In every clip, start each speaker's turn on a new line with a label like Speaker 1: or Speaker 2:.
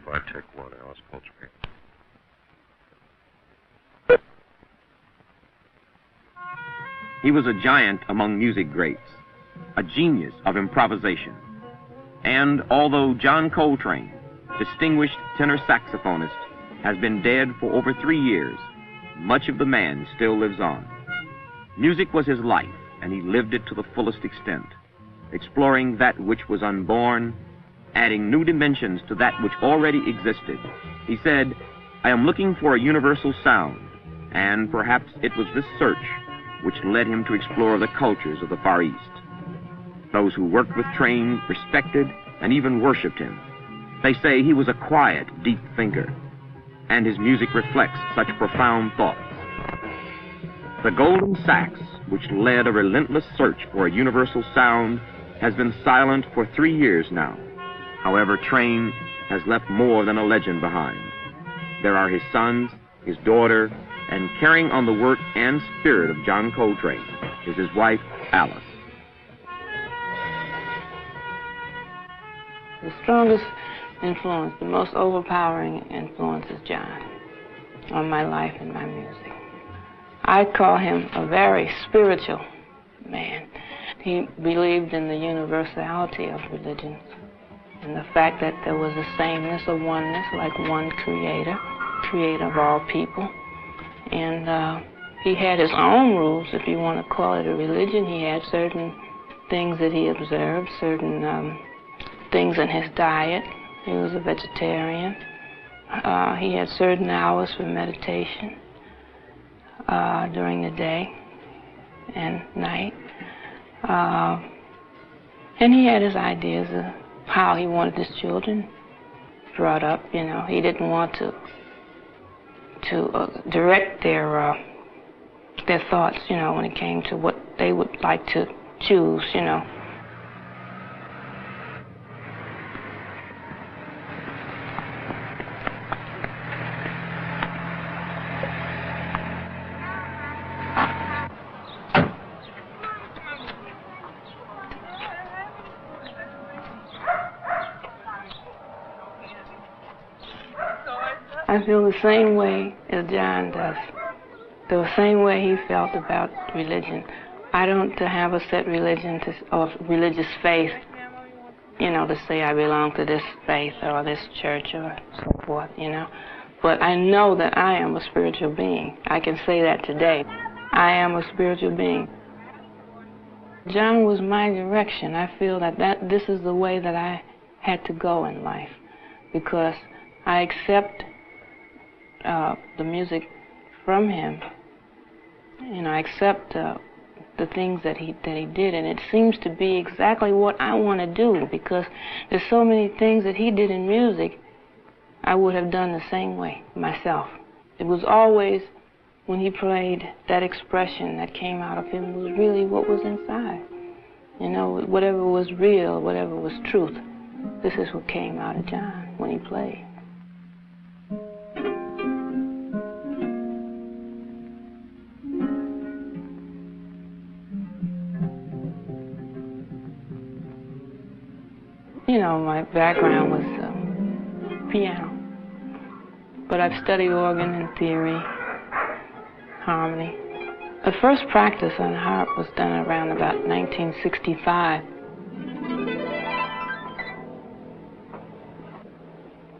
Speaker 1: if I take one, Alice Coltrane.
Speaker 2: He was a giant among music greats, a genius of improvisation. And although John Coltrane, distinguished tenor saxophonist, has been dead for over 3 years, much of the man still lives on. Music was his life, and he lived it to the fullest extent, exploring that which was unborn, adding new dimensions to that which already existed. He said, "I am looking for a universal sound," and perhaps it was this search which led him to explore the cultures of the Far East. Those who worked with Train respected and even worshipped him. They say he was a quiet, deep thinker, and his music reflects such profound thoughts. The golden sax, which led a relentless search for a universal sound, has been silent for 3 years now. However, Train has left more than a legend behind. There are his sons, his daughter, and carrying on the work and spirit of John Coltrane is his wife, Alice.
Speaker 3: The strongest influence, the most overpowering influence is John on my life and my music. I call him a very spiritual man. He believed in the universality of religions and the fact that there was a sameness, a oneness, like one creator of all people. And he had his own rules, if you want to call it a religion. He had certain things that he observed, certain things in his diet. He was a vegetarian. He had certain hours for meditation during the day and night. And he had his ideas of how he wanted his children brought up. You know, he didn't want to direct their thoughts, you know, when it came to what they would like to choose, you know. I feel the same way as John does, the same way he felt about religion. I don't have a set religion or religious faith, you know, to say I belong to this faith or this church or so forth, you know. But I know that I am a spiritual being. I can say that today. I am a spiritual being. John was my direction. I feel that this is the way that I had to go in life, because I accept the music from him. You know, I accept the things that he did, and it seems to be exactly what I want to do, because there's so many things that he did in music I would have done the same way myself. It was always, when he played, that expression that came out of him was really what was inside. You know, whatever was real, whatever was truth, this is what came out of John when he played. You know, my background was piano, but I've studied organ and theory, harmony. The first practice on harp was done around about 1965.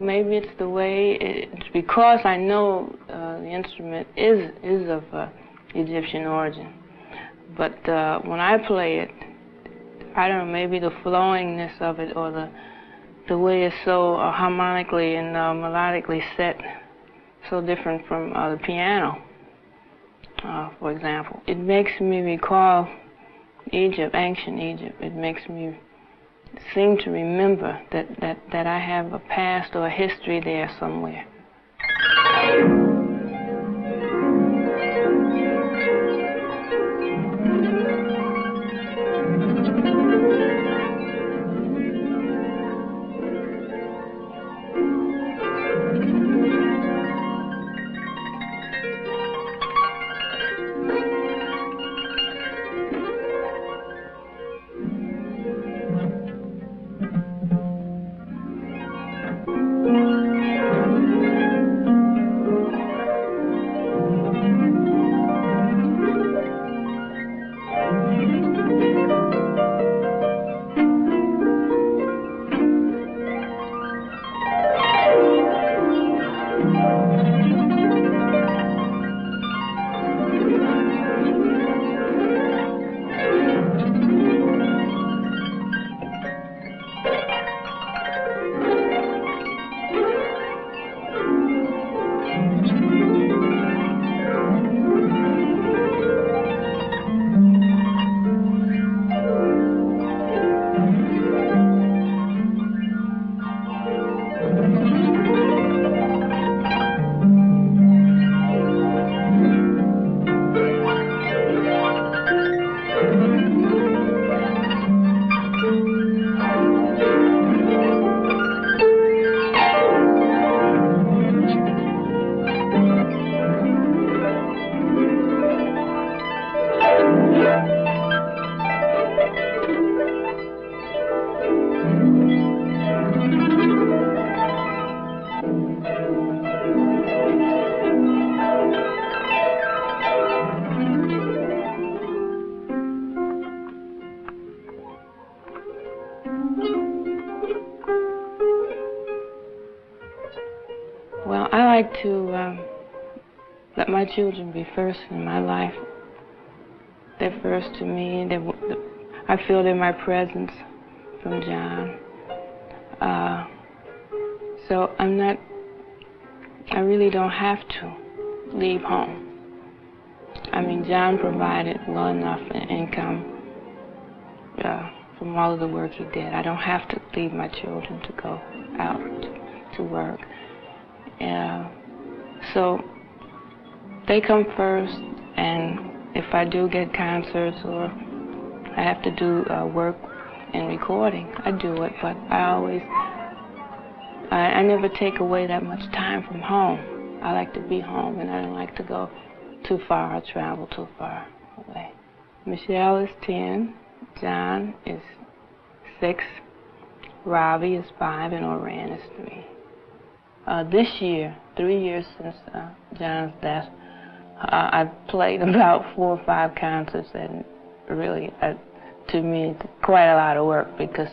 Speaker 3: Maybe it's the way, it's because I know the instrument is of Egyptian origin, but when I play it, I don't know, maybe the flowingness of it, or the way it's so harmonically and melodically set, so different from the piano, for example. It makes me recall Egypt, ancient Egypt. It makes me seem to remember that I have a past or a history there somewhere. Well, I like to let my children be first in my life. They're first to me. I feel they're my presence from John. So I really don't have to leave home. I mean, John provided well enough income from all of the work he did. I don't have to leave my children to go out to work. So they come first, and if I do get concerts or I have to do work in recording, I do it, but I never take away that much time from home. I like to be home, and I don't like to go too far or travel too far away. Michelle is 10, John is 6, Robbie is 5, and Oran is 3. This year, 3 years since John's death, I've played about 4 or 5 concerts, and really, to me, quite a lot of work because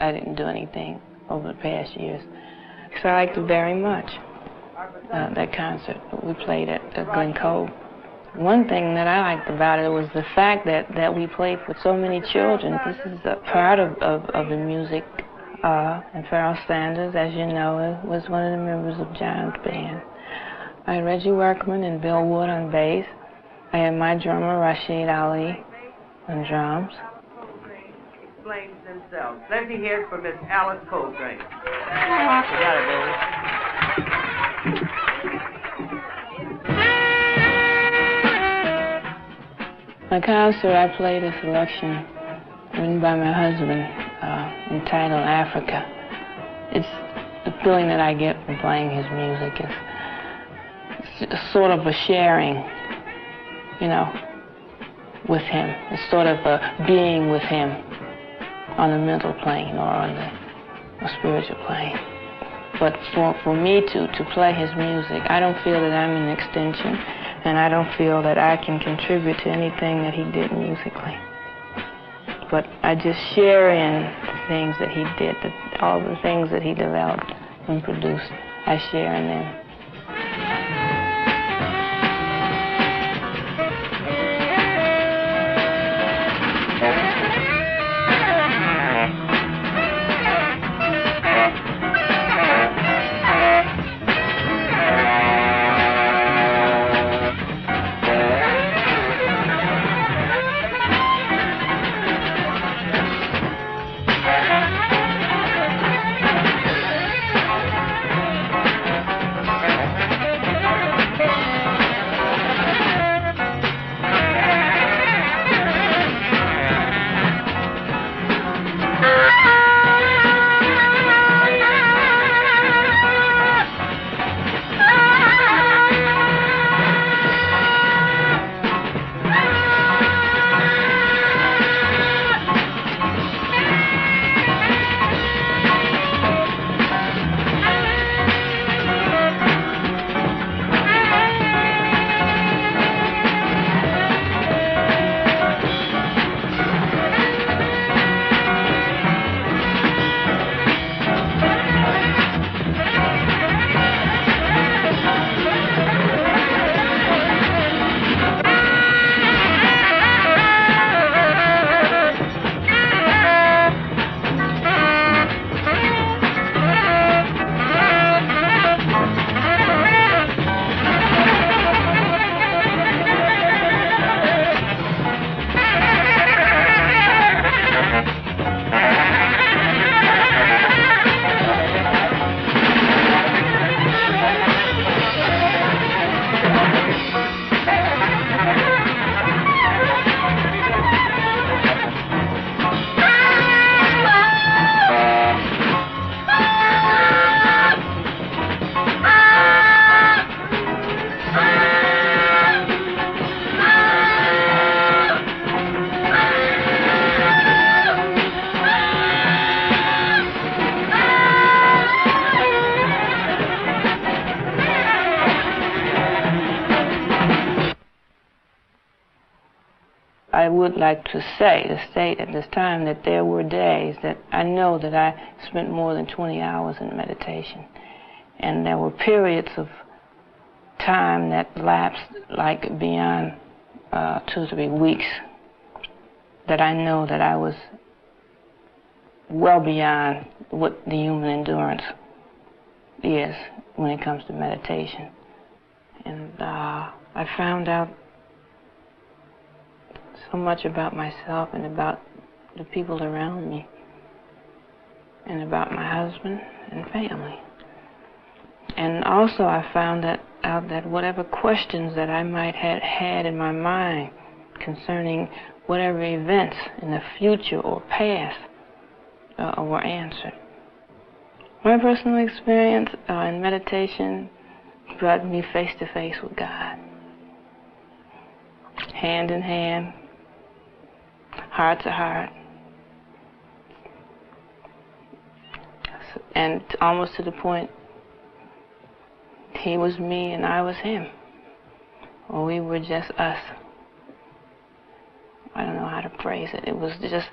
Speaker 3: I didn't do anything over the past years. So I liked it very much, that concert we played at Glen Cove. One thing that I liked about it was the fact that we played for so many children. This is a part of the music. And Pharoah Sanders, as you know, was one of the members of John's band. I had Reggie Workman and Bill Wood on bass. I had my drummer, Rashid Ali, on drums.
Speaker 4: Explains themselves. Let me hear it from Miss Alice Coltrane.
Speaker 3: My concert, I played a selection written by my husband entitled Africa. It's the feeling that I get from playing his music. It's sort of a sharing, with him. It's sort of a being with him on the mental plane or on the spiritual plane. But for me to play his music, I don't feel that I'm an extension, and I don't feel that I can contribute to anything that he did musically. But I just share in the things that he did, all the things that he developed and produced. I share in them. I would like to state at this time that there were days that I know that I spent more than 20 hours in meditation. And there were periods of time that lapsed like beyond 2 or 3 weeks that I know that I was well beyond what the human endurance is when it comes to meditation. And I found out so much about myself and about the people around me and about my husband and family. And also I found out that whatever questions that I might have had in my mind concerning whatever events in the future or past were answered. My personal experience in meditation brought me face to face with God. Hand in hand, heart to heart, and almost to the point he was me and I was him, or we were just us. I don't know how to phrase it. It was just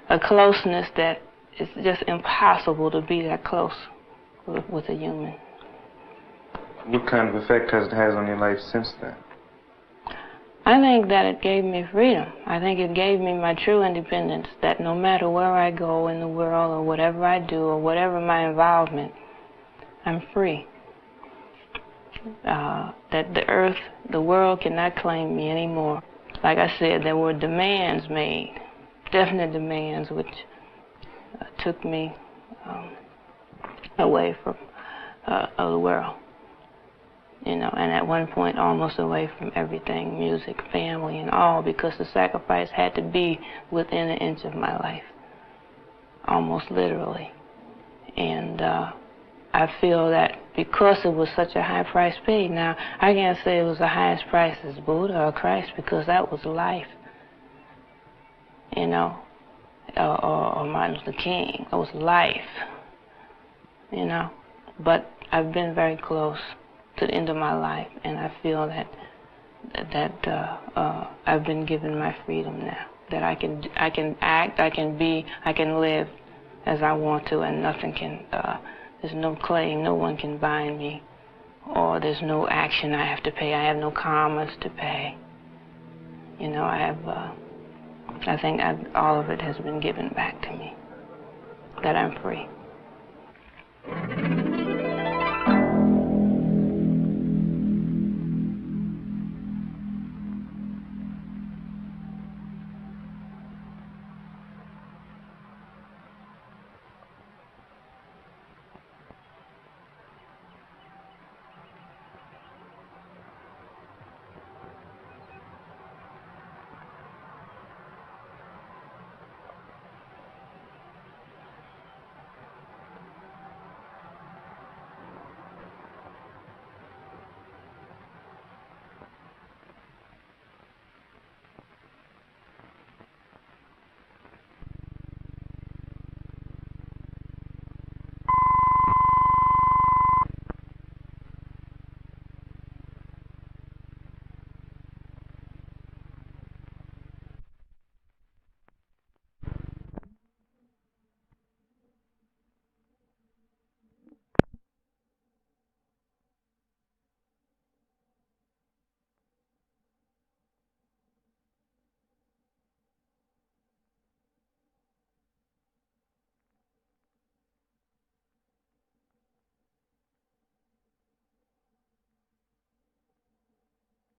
Speaker 3: a closeness that it's just impossible to be that close with a human.
Speaker 5: What kind of effect has it had on your life since then?
Speaker 3: I think that it gave me freedom. I think it gave me my true independence, that no matter where I go in the world or whatever I do or whatever my involvement, I'm free. That the world cannot claim me anymore. Like I said, there were demands made, definite demands, which took me away from the world, you know, and at one point almost away from everything, music, family, and all, because the sacrifice had to be within an inch of my life, almost literally. And I feel that because it was such a high price paid, now I can't say it was the highest price as Buddha or Christ, because that was life, you know, or Martin Luther King. It was life, you know. But I've been very close to the end of my life, and I feel that I've been given my freedom now. That I can act, I can be, I can live as I want to, and nothing can. There's no claim, no one can bind me, or there's no action I have to pay. I have no karmas to pay. You know, I think all of it has been given back to me, that I'm free.